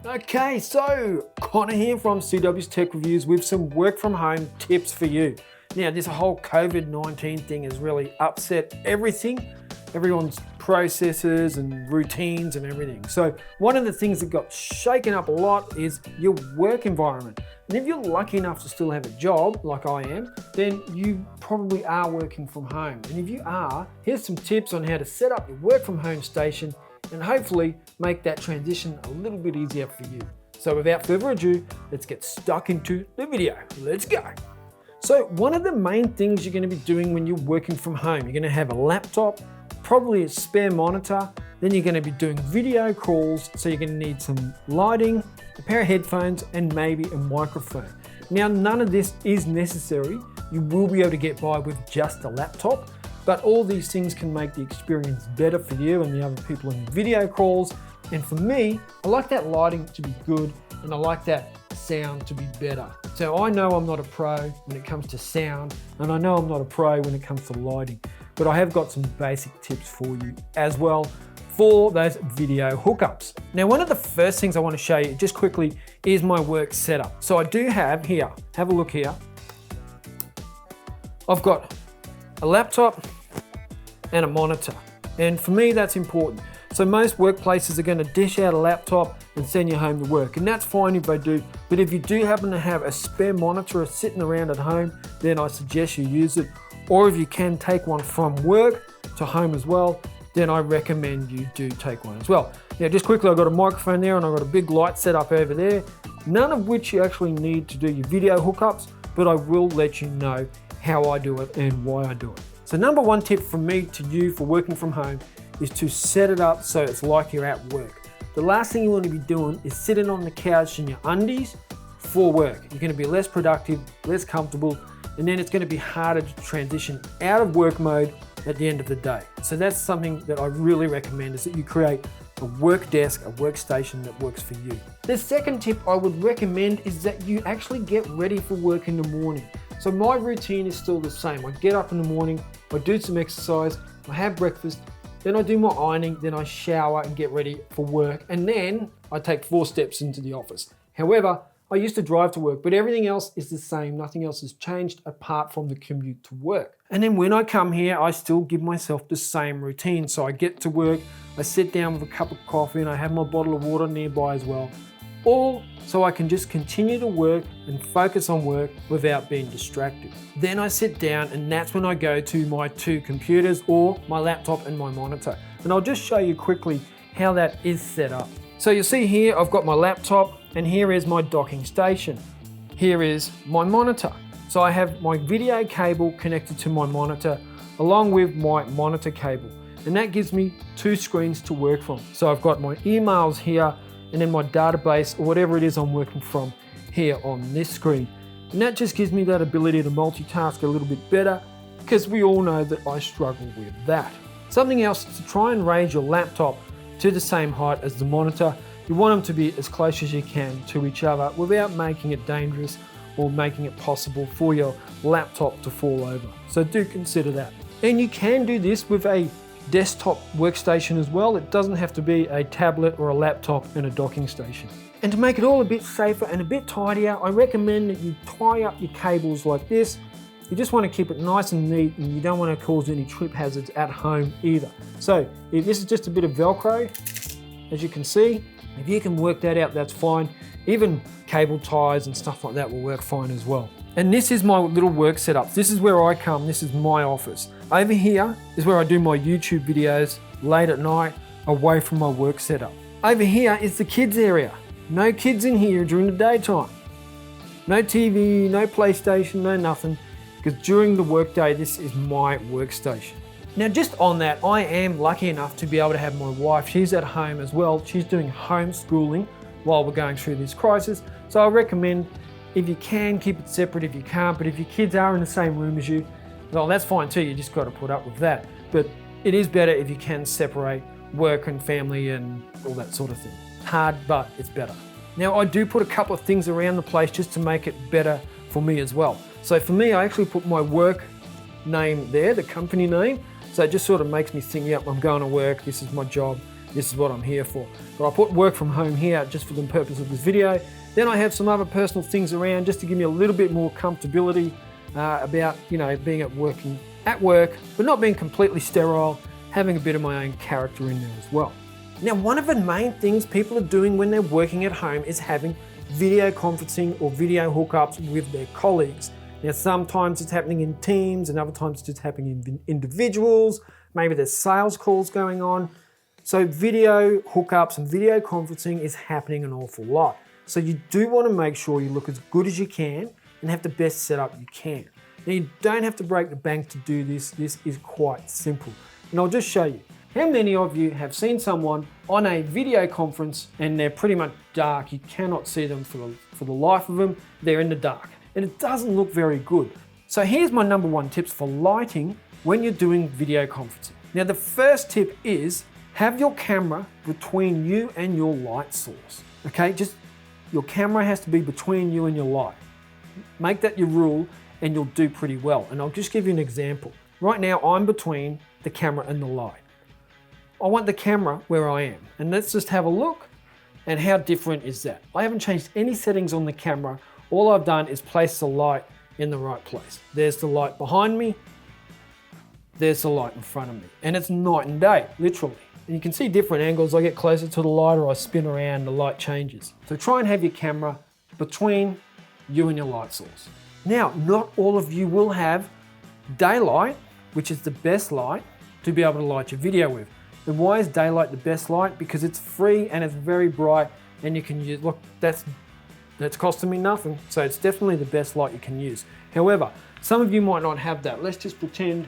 Okay, so Connor here from CW's Tech Reviews with some work from home tips for you. Now, this whole COVID-19 thing has really upset everyone's processes and routines and everything. So one of the things that got shaken up a lot is your work environment. And if you're lucky enough to still have a job, like I am, then you probably are working from home. And if you are, here's some tips on how to set up your work from home station and hopefully make that transition a little bit easier for you. So without further ado, let's get stuck into the video. Let's go. So one of the main things you're going to be doing when you're working from home, you're going to have a laptop, probably a spare monitor, then you're going to be doing video calls, so you're going to need some lighting, a pair of headphones, and maybe a microphone. Now, none of this is necessary. You will be able to get by with just a laptop, but all these things can make the experience better for you and the other people in video calls. And for me, I like that lighting to be good, and I like that sound to be better. So I know I'm not a pro when it comes to sound, and I know I'm not a pro when it comes to lighting, but I have got some basic tips for you as well for those video hookups. Now, one of the first things I want to show you just quickly is my work setup. So I do have here, have a look here. I've got a laptop and a monitor. And for me, that's important. So most workplaces are going to dish out a laptop and send you home to work. And that's fine if they do. But if you do happen to have a spare monitor sitting around at home, then I suggest you use it. Or if you can take one from work to home as well, then I recommend you do take one as well. Now, just quickly, I've got a microphone there and I've got a big light set up over there, none of which you actually need to do your video hookups, but I will let you know how I do it and why I do it. So number one tip from me to you for working from home is to set it up so it's like you're at work. The last thing you want to be doing is sitting on the couch in your undies for work. You're going to be less productive, less comfortable, and then it's going to be harder to transition out of work mode at the end of the day. So that's something that I really recommend, is that you create a work desk, a workstation that works for you. The second tip I would recommend is that you actually get ready for work in the morning. So my routine is still the same. I get up in the morning, I do some exercise, I have breakfast, then I do my ironing, then I shower and get ready for work, and then I take 4 steps into the office. However, I used to drive to work, but everything else is the same. Nothing else has changed apart from the commute to work. And then when I come here, I still give myself the same routine. So I get to work, I sit down with a cup of coffee, and I have my bottle of water nearby as well. All so I can just continue to work and focus on work without being distracted. Then I sit down, and that's when I go to my 2 computers, or my laptop and my monitor. And I'll just show you quickly how that is set up. So you'll see here, I've got my laptop, and here is my docking station. Here is my monitor. So I have my video cable connected to my monitor along with my monitor cable. And that gives me 2 screens to work from. So I've got my emails here, and then my database, or whatever it is I'm working from, here on this screen. And that just gives me that ability to multitask a little bit better, because we all know that I struggle with that. Something else is to try and raise your laptop to the same height as the monitor. You want them to be as close as you can to each other without making it dangerous or making it possible for your laptop to fall over. So do consider that. And you can do this with a desktop workstation as well. It doesn't have to be a tablet or a laptop and a docking station. And to make it all a bit safer and a bit tidier, I recommend that you tie up your cables like this. You just want to keep it nice and neat, and you don't want to cause any trip hazards at home either. So if this is just a bit of Velcro, as you can see, if you can work that out, that's fine. Even cable ties and stuff like that will work fine as well. And this is my little work setup. This is where I come, this is my office. Over here is where I do my YouTube videos late at night, away from my work setup. Over here is the kids area. No kids in here during the daytime. No TV, no PlayStation, no nothing, because during the workday, this is my workstation. Now, just on that, I am lucky enough to be able to have my wife. She's at home as well. She's doing homeschooling while we're going through this crisis. So I recommend, if you can, keep it separate if you can't. But if your kids are in the same room as you, well, that's fine too. You just got to put up with that. But it is better if you can separate work and family and all that sort of thing. Hard, but it's better. Now, I do put a couple of things around the place just to make it better for me as well. So for me, I actually put my work name there, the company name. So it just sort of makes me think, yep, I'm going to work, this is my job. this is what I'm here for. But I put work from home here just for the purpose of this video. Then I have some other personal things around just to give me a little bit more comfortability about, you know, being at work, but not being completely sterile, having a bit of my own character in there as well. Now, one of the main things people are doing when they're working at home is having video conferencing or video hookups with their colleagues. Now, sometimes it's happening in teams and other times it's just happening in individuals. Maybe there's sales calls going on. So video hookups and video conferencing is happening an awful lot. So you do want to make sure you look as good as you can and have the best setup you can. Now, you don't have to break the bank to do this. This is quite simple. And I'll just show you. How many of you have seen someone on a video conference and they're pretty much dark? You cannot see them for the life of them. They're in the dark and it doesn't look very good. So here's my number one tips for lighting when you're doing video conferencing. Now, the first tip is have your camera between you and your light source. Okay, just your camera has to be between you and your light. Make that your rule and you'll do pretty well. And I'll just give you an example. Right now, I'm between the camera and the light. I want the camera where I am. And let's just have a look. And how different is that? I haven't changed any settings on the camera. All I've done is place the light in the right place. There's the light behind me. There's the light in front of me. And it's night and day, literally. And you can see different angles. I get closer to the light or I spin around, the light changes. So try and have your camera between you and your light source. Now, not all of you will have daylight, which is the best light to be able to light your video with. And why is daylight the best light? Because it's free and it's very bright and you can use, look, that's costing me nothing. So it's definitely the best light you can use. However, some of you might not have that. Let's just pretend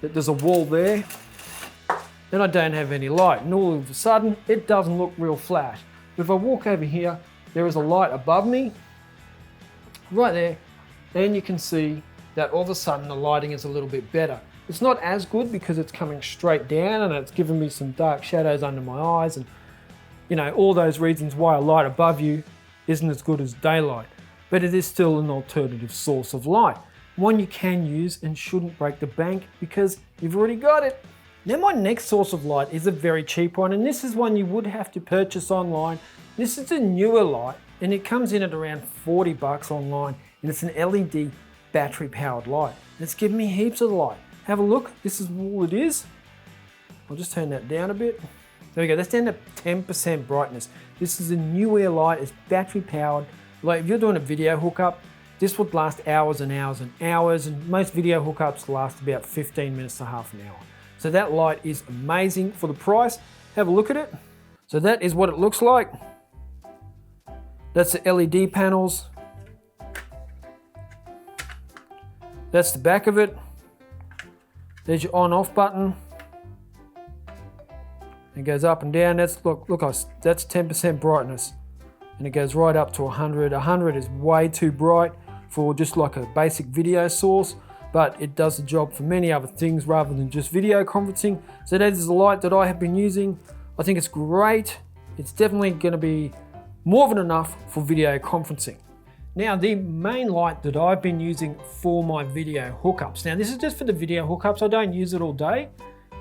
that there's a wall there and I don't have any light. And all of a sudden, it doesn't look real flash. But if I walk over here, there is a light above me, right there, and you can see that all of a sudden the lighting is a little bit better. It's not as good because it's coming straight down and it's giving me some dark shadows under my eyes and, you know, all those reasons why a light above you isn't as good as daylight. But it is still an alternative source of light. One you can use and shouldn't break the bank because you've already got it. Now, my next source of light is a very cheap one, and this is one you would have to purchase online. This is a newer light and it comes in at around 40 bucks online, and it's an LED battery powered light. It's giving me heaps of light. Have a look, this is all it is. I'll just turn that down a bit. There we go, that's down to 10% brightness. This is a newer light, it's battery powered. Like if you're doing a video hookup, this would last hours and hours and hours, and most video hookups last about 15 minutes to half an hour. So that light is amazing for the price. Have a look at it. So that is what it looks like. That's the LED panels. That's the back of it. There's your on-off button. It goes up and down. That's that's 10% brightness, and it goes right up to 100. 100 is way too bright for just like a basic video source, but it does the job for many other things rather than just video conferencing. So that is the light that I have been using. I think it's great. It's definitely going to be more than enough for video conferencing. Now, the main light that I've been using for my video hookups. Now, this is just for the video hookups. I don't use it all day.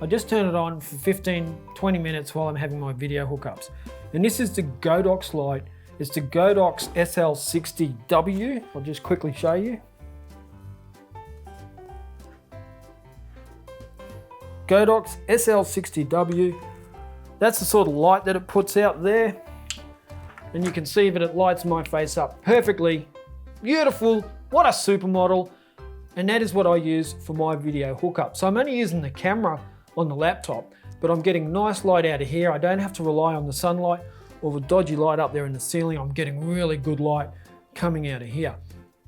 I just turn it on for 15, 20 minutes while I'm having my video hookups. And this is the Godox light. It's the Godox SL60W. I'll just quickly show you. Godox SL60W. That's the sort of light that it puts out there. And you can see that it lights my face up perfectly. Beautiful, what a supermodel. And that is what I use for my video hookup. So I'm only using the camera on the laptop, but I'm getting nice light out of here. I don't have to rely on the sunlight or the dodgy light up there in the ceiling. I'm getting really good light coming out of here.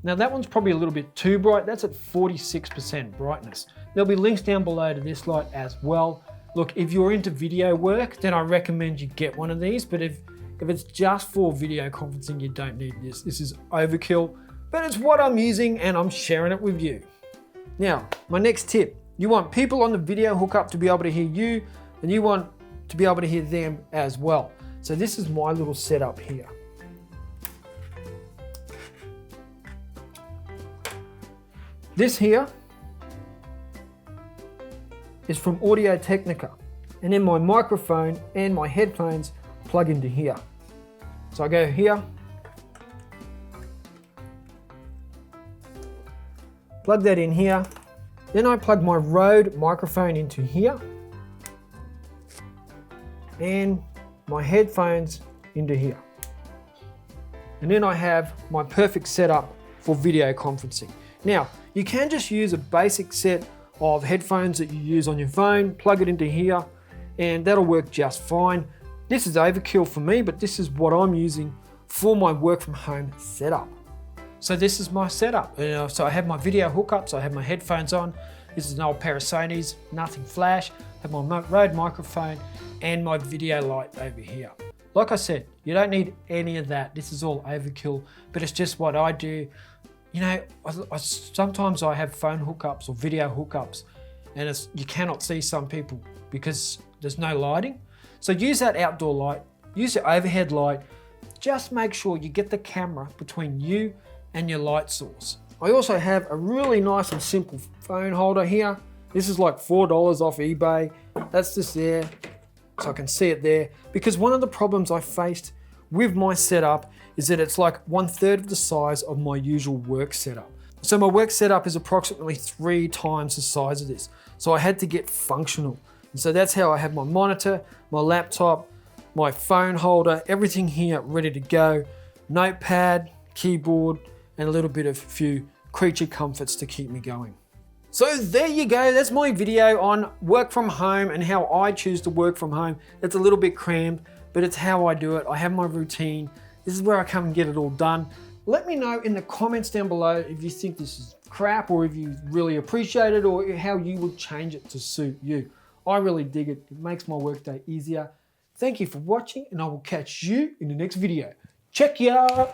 Now that one's probably a little bit too bright. That's at 46% brightness. There'll be links down below to this light as well. Look, if you're into video work, then I recommend you get one of these, but if it's just for video conferencing, you don't need this. This is overkill, but it's what I'm using and I'm sharing it with you. Now, my next tip, you want people on the video hookup to be able to hear you, and you want to be able to hear them as well. So this is my little setup here. This here is from Audio Technica, And then my microphone and my headphones plug into here. So I go here, plug that in here. Then I plug my Rode microphone into here and my headphones into here. And then I have my perfect setup for video conferencing. Now, you can just use a basic set of headphones that you use on your phone, plug it into here, and that'll work just fine. This is overkill for me, but this is what I'm using for my work from home setup. So this is my setup. So I have my video hookups, I have my headphones on. This is an old pair of Sony's, nothing flash. I have my Rode microphone and my video light over here. Like I said, you don't need any of that. This is all overkill, but it's just what I do. You know, sometimes I have phone hookups or video hookups, and you cannot see some people because there's no lighting. So use that outdoor light, use your overhead light. Just make sure you get the camera between you and your light source. I also have a really nice and simple phone holder here. This is like $4 off eBay. That's just there, so I can see it there. Because one of the problems I faced with my setup is that it's like 1/3 of the size of my usual work setup. So my work setup is approximately 3 times the size of this. So I had to get functional. And so that's how I have my monitor, my laptop, my phone holder, everything here ready to go. Notepad, keyboard, and a little bit of a few creature comforts to keep me going. So there you go, that's my video on work from home and how I choose to work from home. It's a little bit crammed, but it's how I do it. I have my routine. This is where I come and get it all done. Let me know in the comments down below if you think this is crap or if you really appreciate it or how you would change it to suit you. I really dig it. It makes my workday easier. Thank you for watching and I will catch you in the next video. Check ya!